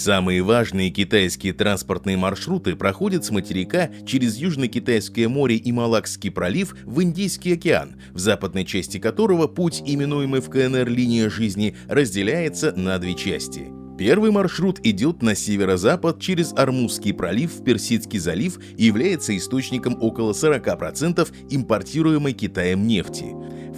Самые важные китайские транспортные маршруты проходят с материка через Южно-Китайское море и Малакский пролив в Индийский океан, в западной части которого путь, именуемый в КНР «Линия жизни», разделяется на две части. Первый маршрут идет на северо-запад через Ормузский пролив в Персидский залив и является источником около 40% импортируемой Китаем нефти.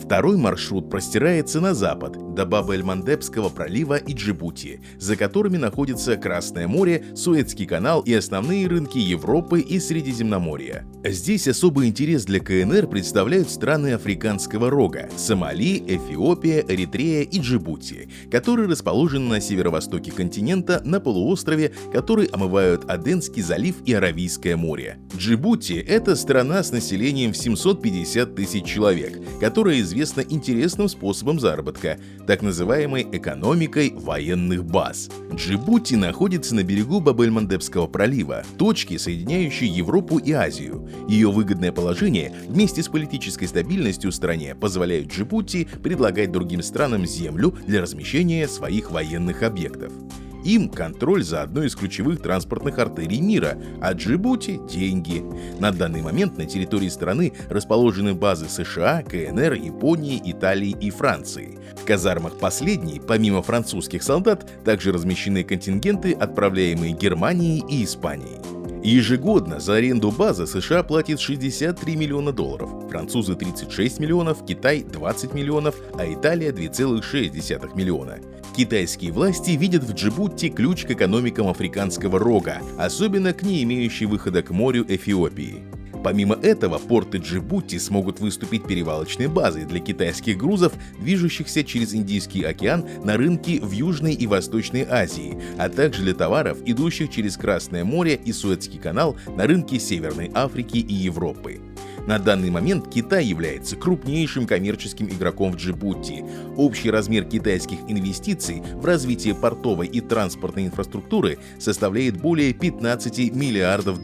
Второй маршрут простирается на запад, до Баб-эль-Мандебского пролива и Джибути, за которыми находится Красное море, Суэцкий канал и основные рынки Европы и Средиземноморья. Здесь особый интерес для КНР представляют страны Африканского рога – Сомали, Эфиопия, Эритрея и Джибути, которые расположены на северо-востоке континента на полуострове, который омывают Аденский залив и Аравийское море. Джибути – это страна с населением в 750 тысяч человек, которая известна интересным способом заработка – так называемой экономикой военных баз. Джибути находится на берегу Баб-эль-Мандебского пролива, точки, соединяющей Европу и Азию. Ее выгодное положение вместе с политической стабильностью в стране позволяют Джибути предлагать другим странам землю для размещения своих военных объектов. Им контроль за одной из ключевых транспортных артерий мира, а Джибути – деньги. На данный момент на территории страны расположены базы США, КНР, Японии, Италии и Франции. В казармах последней, помимо французских солдат, также размещены контингенты, отправляемые Германией и Испанией. Ежегодно за аренду базы США платит $63 миллиона, французы 36 миллионов, Китай 20 миллионов, а Италия 2,6 миллиона. Китайские власти видят в Джибути ключ к экономикам Африканского рога, особенно к не имеющей выхода к морю Эфиопии. Помимо этого, порты Джибути смогут выступить перевалочной базой для китайских грузов, движущихся через Индийский океан на рынки в Южной и Восточной Азии, а также для товаров, идущих через Красное море и Суэцкий канал на рынки Северной Африки и Европы. На данный момент Китай является крупнейшим коммерческим игроком в Джибути. Общий размер китайских инвестиций в развитие портовой и транспортной инфраструктуры составляет более $15 миллиардов.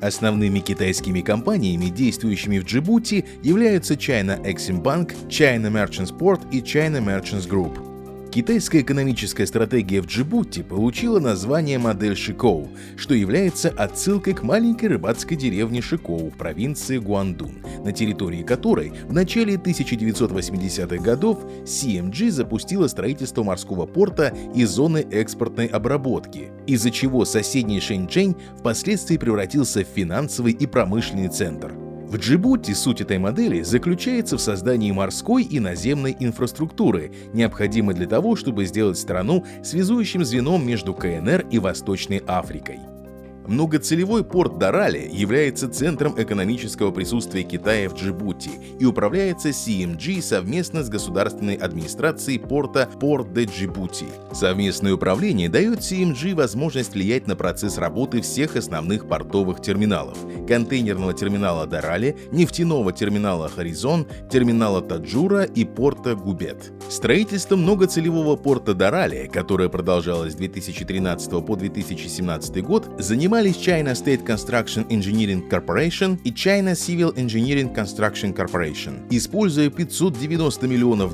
Основными китайскими компаниями, действующими в Джибути, являются China Exim Bank, China Merchants Port и China Merchants Group. Китайская экономическая стратегия в Джибути получила название «Модель Шикоу», что является отсылкой к маленькой рыбацкой деревне Шикоу в провинции Гуандун, на территории которой в начале 1980-х годов CMG запустила строительство морского порта и зоны экспортной обработки, из-за чего соседний Шэньчжэнь впоследствии превратился в финансовый и промышленный центр. В Джибути суть этой модели заключается в создании морской и наземной инфраструктуры, необходимой для того, чтобы сделать страну связующим звеном между КНР и Восточной Африкой. Многоцелевой порт Дарали является центром экономического присутствия Китая в Джибути и управляется CMG совместно с государственной администрацией порта Порт де Джибути. Совместное управление дает CMG возможность влиять на процесс работы всех основных портовых терминалов – контейнерного терминала Дарали, нефтяного терминала Хоризон, терминала Таджура и порта Губет. Строительством многоцелевого порта Дарали, которое продолжалось с 2013 по 2017 год, занимались China State Construction Engineering Corporation и China Civil Engineering Construction Corporation, используя $590 миллионов,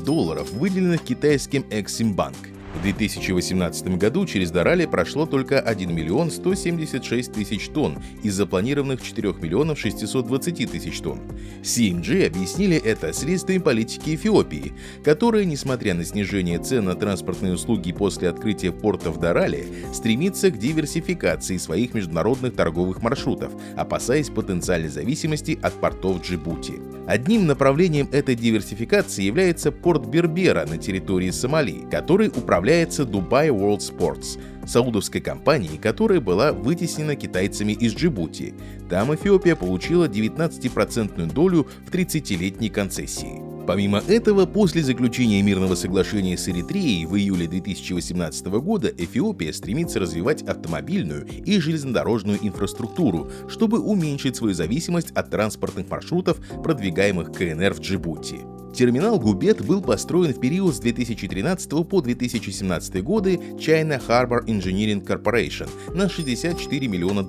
выделенных китайским Exim Bank. В 2018 году через Дарали прошло только 1 миллион 176 тысяч тонн из запланированных 4 миллионов 620 тысяч тонн. CMG объяснили это следствием политики Эфиопии, которая, несмотря на снижение цен на транспортные услуги после открытия порта в Дарали, стремится к диверсификации своих международных торговых маршрутов, опасаясь потенциальной зависимости от портов Джибути. Одним направлением этой диверсификации является порт Бербера на территории Сомали, который управляется Dubai World Sports, саудовской компанией, которая была вытеснена китайцами из Джибути. Там Эфиопия получила 19% долю в 30-летней концессии. Помимо этого, после заключения мирного соглашения с Эритреей в июле 2018 года Эфиопия стремится развивать автомобильную и железнодорожную инфраструктуру, чтобы уменьшить свою зависимость от транспортных маршрутов, продвигаемых КНР в Джибути. Терминал Губет был построен в период с 2013 по 2017 годы China Harbour Engineering Corporation на $64 миллиона,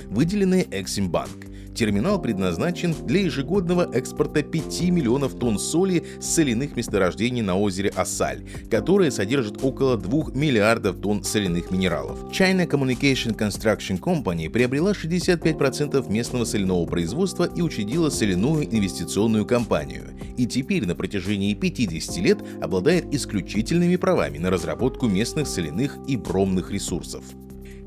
выделенные Exim Bank. Терминал предназначен для ежегодного экспорта 5 миллионов тонн соли с соляных месторождений на озере Ассаль, которое содержит около 2 миллиардов тонн соляных минералов. China Communication Construction Company приобрела 65% местного соляного производства и учредила соляную инвестиционную компанию, и теперь на протяжении 50 лет обладает исключительными правами на разработку местных соляных и бромных ресурсов.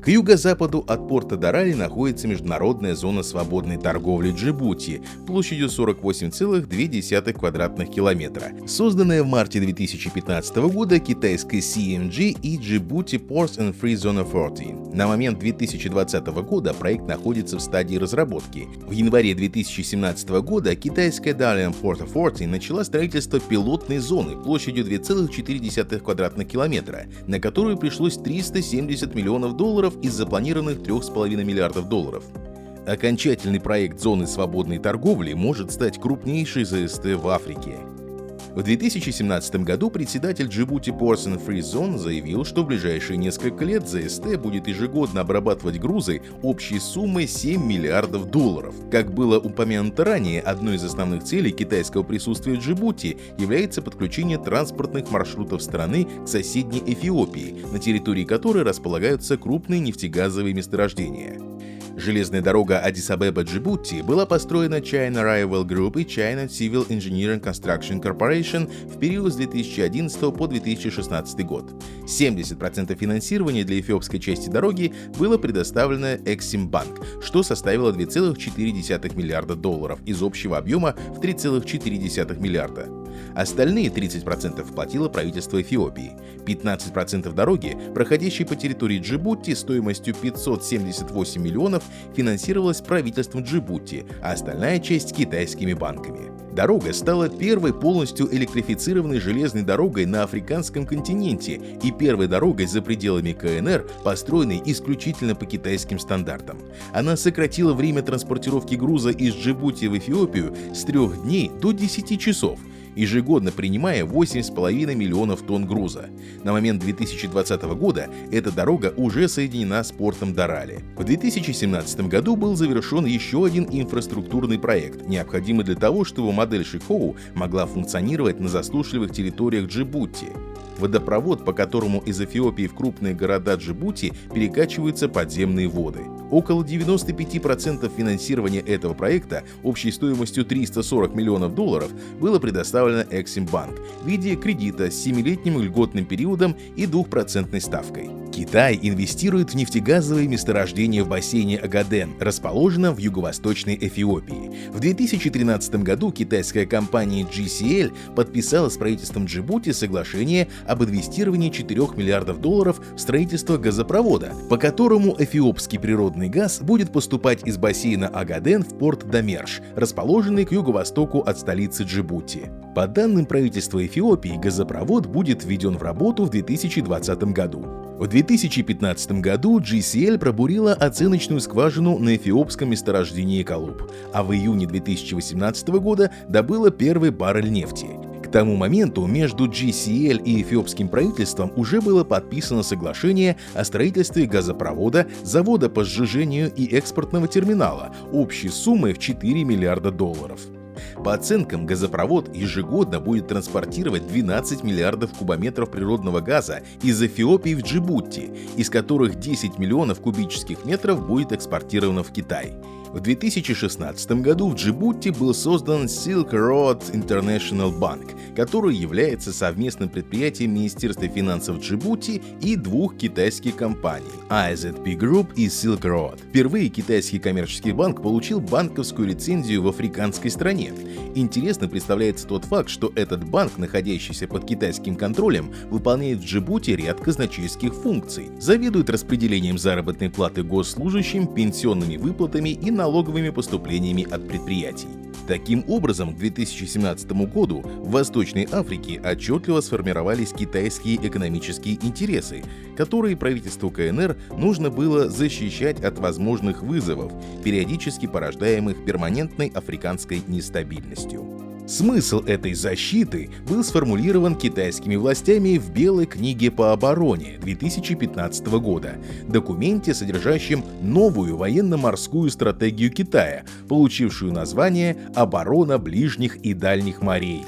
К юго-западу от порта Дарали находится международная зона свободной торговли Джибути площадью 48,2 квадратных километра, созданная в марте 2015 года китайской CMG и Djibouti Ports and Free Zone Authority. На момент 2020 года проект находится в стадии разработки. В январе 2017 года китайская Dalian Port Authority начала строительство пилотной зоны площадью 2,4 квадратных километра, на которую пришлось $370 миллионов из запланированных $3,5 миллиардов. Окончательный проект зоны свободной торговли может стать крупнейшей ЗСТ в Африке. В 2017 году председатель Djibouti Ports and Free Zone заявил, что в ближайшие несколько лет ЗСТ будет ежегодно обрабатывать грузы общей суммой $7 миллиардов. Как было упомянуто ранее, одной из основных целей китайского присутствия в Джибути является подключение транспортных маршрутов страны к соседней Эфиопии, на территории которой располагаются крупные нефтегазовые месторождения. Железная дорога Аддис-Абеба-Джибути была построена China Railway Group и China Civil Engineering Construction Corporation в период с 2011 по 2016 год. 70% финансирования для эфиопской части дороги было предоставлено Exim Bank, что составило $2,4 миллиарда из общего объема в $3,4 миллиарда. Остальные 30% платило правительство Эфиопии. 15% дороги, проходящей по территории Джибути стоимостью $578 миллионов, финансировалась правительством Джибути, а остальная часть — китайскими банками. Дорога стала первой полностью электрифицированной железной дорогой на африканском континенте и первой дорогой за пределами КНР, построенной исключительно по китайским стандартам. Она сократила время транспортировки груза из Джибути в Эфиопию с 3 дней до 10 часов, ежегодно принимая 8,5 миллионов тонн груза. На момент 2020 года эта дорога уже соединена с портом Дарали. В 2017 году был завершен еще один инфраструктурный проект, необходимый для того, чтобы модель Шихоу могла функционировать на засушливых территориях Джибути. Водопровод, по которому из Эфиопии в крупные города Джибути перекачиваются подземные воды. Около 95% финансирования этого проекта общей стоимостью $340 миллионов было предоставлено Exim Bank в виде кредита с 7-летним льготным периодом и 2% ставкой. Китай инвестирует в нефтегазовые месторождения в бассейне Агаден, расположенном в юго-восточной Эфиопии. В 2013 году китайская компания GCL подписала с правительством Джибути соглашение об инвестировании $4 миллиардов в строительство газопровода, по которому эфиопский природный газ будет поступать из бассейна Агаден в порт Дамерш, расположенный к юго-востоку от столицы Джибути. По данным правительства Эфиопии, газопровод будет введен в работу в 2020 году. В 2015 году GCL пробурила оценочную скважину на эфиопском месторождении Калуб, а в июне 2018 года добыла первый баррель нефти. К тому моменту между GCL и эфиопским правительством уже было подписано соглашение о строительстве газопровода, завода по сжижению и экспортного терминала общей суммой в $4 миллиарда. По оценкам, газопровод ежегодно будет транспортировать 12 миллиардов кубометров природного газа из Эфиопии в Джибути, из которых 10 миллионов кубических метров будет экспортировано в Китай. В 2016 году в Джибути был создан Silk Road International Bank, который является совместным предприятием Министерства финансов Джибути и двух китайских компаний – IZP Group и Silk Road. Впервые китайский коммерческий банк получил банковскую лицензию в африканской стране. Интересно представляется тот факт, что этот банк, находящийся под китайским контролем, выполняет в Джибути ряд казначейских функций, заведует распределением заработной платы госслужащим, пенсионными выплатами и налоговыми поступлениями от предприятий. Таким образом, к 2017 году в Восточной Африке отчетливо сформировались китайские экономические интересы, которые правительству КНР нужно было защищать от возможных вызовов, периодически порождаемых перманентной африканской нестабильностью. Смысл этой защиты был сформулирован китайскими властями в Белой книге по обороне 2015 года, документе, содержащем новую военно-морскую стратегию Китая, получившую название «Оборона ближних и дальних морей».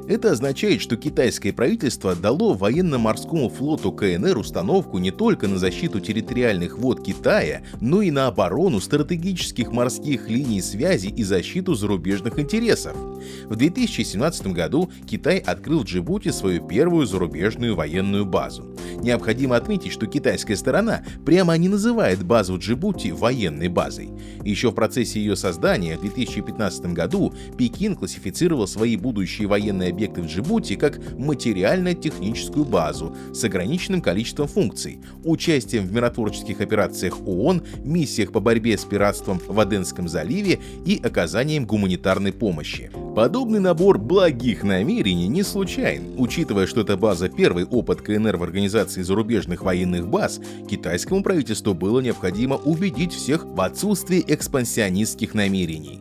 Это означает, что китайское правительство дало военно-морскому флоту КНР установку не только на защиту территориальных вод Китая, но и на оборону стратегических морских линий связи и защиту зарубежных интересов. В 2017 году Китай открыл в Джибути свою первую зарубежную военную базу. Необходимо отметить, что китайская сторона прямо не называет базу Джибути военной базой. Еще в процессе ее создания в 2015 году Пекин классифицировал свои будущие военные объекты в Джибути как материально-техническую базу с ограниченным количеством функций, участием в миротворческих операциях ООН, миссиях по борьбе с пиратством в Аденском заливе и оказанием гуманитарной помощи. Подобный набор благих намерений не случайен. Учитывая, что эта база — первый опыт КНР в организации зарубежных военных баз, китайскому правительству было необходимо убедить всех в отсутствии экспансионистских намерений.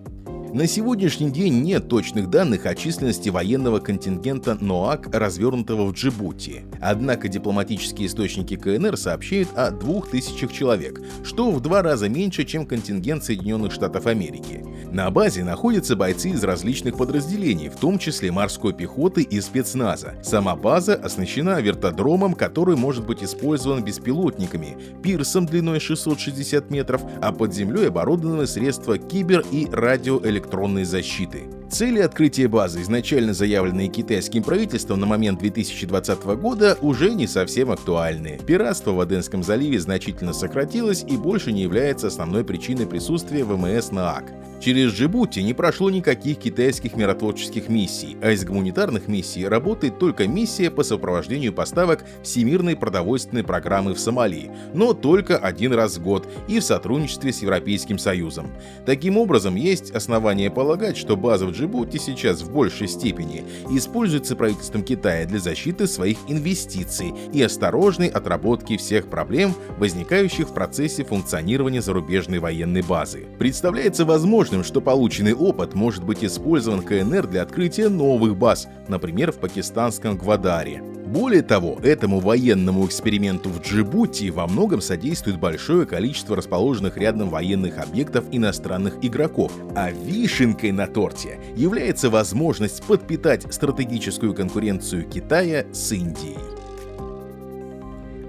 На сегодняшний день нет точных данных о численности военного контингента НОАК, развернутого в Джибути. Однако дипломатические источники КНР сообщают о 2000 человек, что в 2 раза меньше, чем контингент Соединенных Штатов Америки. На базе находятся бойцы из различных подразделений, в том числе морской пехоты и спецназа. Сама база оснащена вертодромом, который может быть использован беспилотниками, пирсом длиной 660 метров, а под землей оборудованы средства кибер- и радиоэлектронной защиты. Цели открытия базы, изначально заявленные китайским правительством на момент 2020 года, уже не совсем актуальны. Пиратство в Аденском заливе значительно сократилось и больше не является основной причиной присутствия ВМС НОАК. Через Джибути не прошло никаких китайских миротворческих миссий, а из гуманитарных миссий работает только миссия по сопровождению поставок Всемирной продовольственной программы в Сомали, но только 1 раз в год и в сотрудничестве с Европейским Союзом. Таким образом, есть основания полагать, что база в Джибути сейчас в большей степени используется правительством Китая для защиты своих инвестиций и осторожной отработки всех проблем, возникающих в процессе функционирования зарубежной военной базы. Представляется возможным, что полученный опыт может быть использован КНР для открытия новых баз, например, в пакистанском Гвадаре. Более того, этому военному эксперименту в Джибути во многом содействует большое количество расположенных рядом военных объектов иностранных игроков, а вишенкой на торте является возможность подпитать стратегическую конкуренцию Китая с Индией.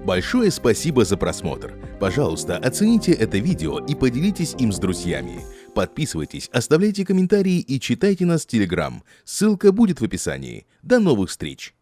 Большое спасибо за просмотр. Пожалуйста, оцените это видео и поделитесь им с друзьями. Подписывайтесь, оставляйте комментарии и читайте нас в Telegram. Ссылка будет в описании. До новых встреч!